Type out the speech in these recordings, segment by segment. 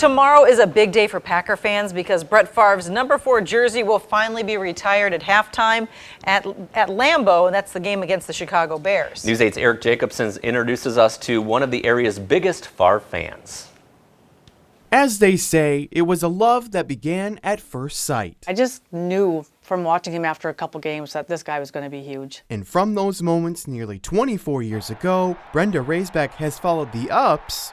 Tomorrow is a big day for Packer fans because Brett Favre's number 4 jersey will finally be retired at halftime at Lambeau, and that's the game against the Chicago Bears. News 8's Eric Jacobson introduces us to one of the area's biggest Favre fans. As they say, it was a love that began at first sight. I just knew from watching him after a couple games that this guy was going to be huge. And from those moments nearly 24 years ago, Brenda Raisbeck has followed the ups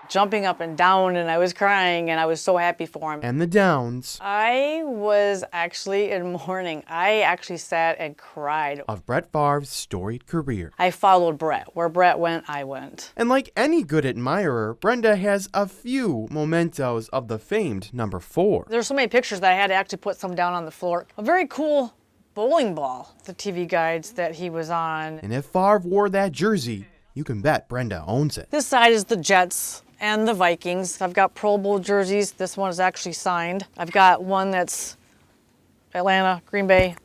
Jumping up and down, and I was crying, and I was so happy for him. and the downs I was actually in mourning. I actually sat and cried. of Brett Favre's storied career. I followed Brett. Where Brett went, I went. And like any good admirer, Brenda has a few mementos of the famed number 4. There's so many pictures that I had to actually put some down on the floor. A very cool bowling ball, the TV guides that he was on. And if Favre wore that jersey, you can bet Brenda owns it. This side is the Jets and the Vikings. I've got Pro Bowl jerseys. This one is actually signed. I've got one that's Atlanta, Green Bay,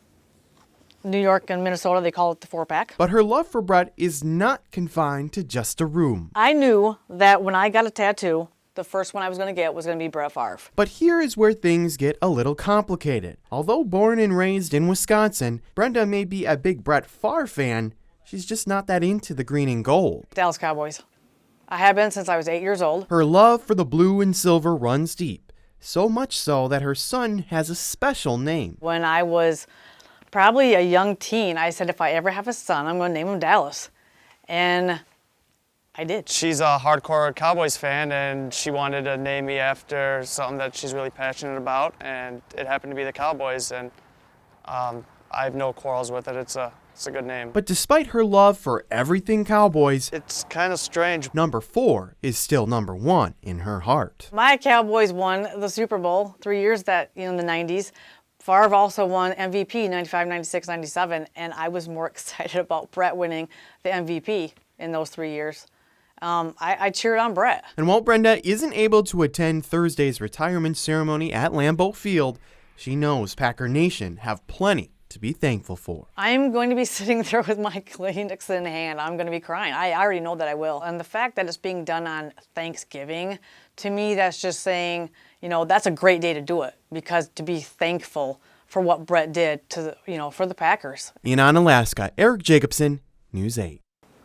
New York, and Minnesota. They call it the 4-pack. But her love for Brett is not confined to just a room. I knew that when I got a tattoo, the first one I was going to get was going to be Brett Favre. But here is where things get a little complicated. Although born and raised in Wisconsin, Brenda may be a big Brett Favre fan. She's just not that into the green and gold. Dallas Cowboys. I have been since I was 8 years old. Her love for the blue and silver runs deep, so much so that her son has a special name. When I was probably a young teen, I said if I ever have a son, I'm going to name him Dallas. And I did. She's a hardcore Cowboys fan, and she wanted to name me after something that she's really passionate about, and it happened to be the Cowboys, and I have no quarrels with it. It's a good name. But despite her love for everything Cowboys, It's kind of strange. number 4 is still number 1 in her heart. My Cowboys won the Super Bowl 3 years in the 90s. Favre also won MVP 95, 96, 97, and I was more excited about Brett winning the MVP in those 3 years. I cheered on Brett. And while Brenda isn't able to attend Thursday's retirement ceremony at Lambeau Field, she knows Packer Nation have plenty to be thankful for. I'm going to be sitting there with my Kleenex in hand. I'm going to be crying. I already know that I will. And the fact that it's being done on Thanksgiving, to me, that's just saying, that's a great day to do it, because to be thankful for what Brett did for the Packers. In Alaska, Eric Jacobson, News 8.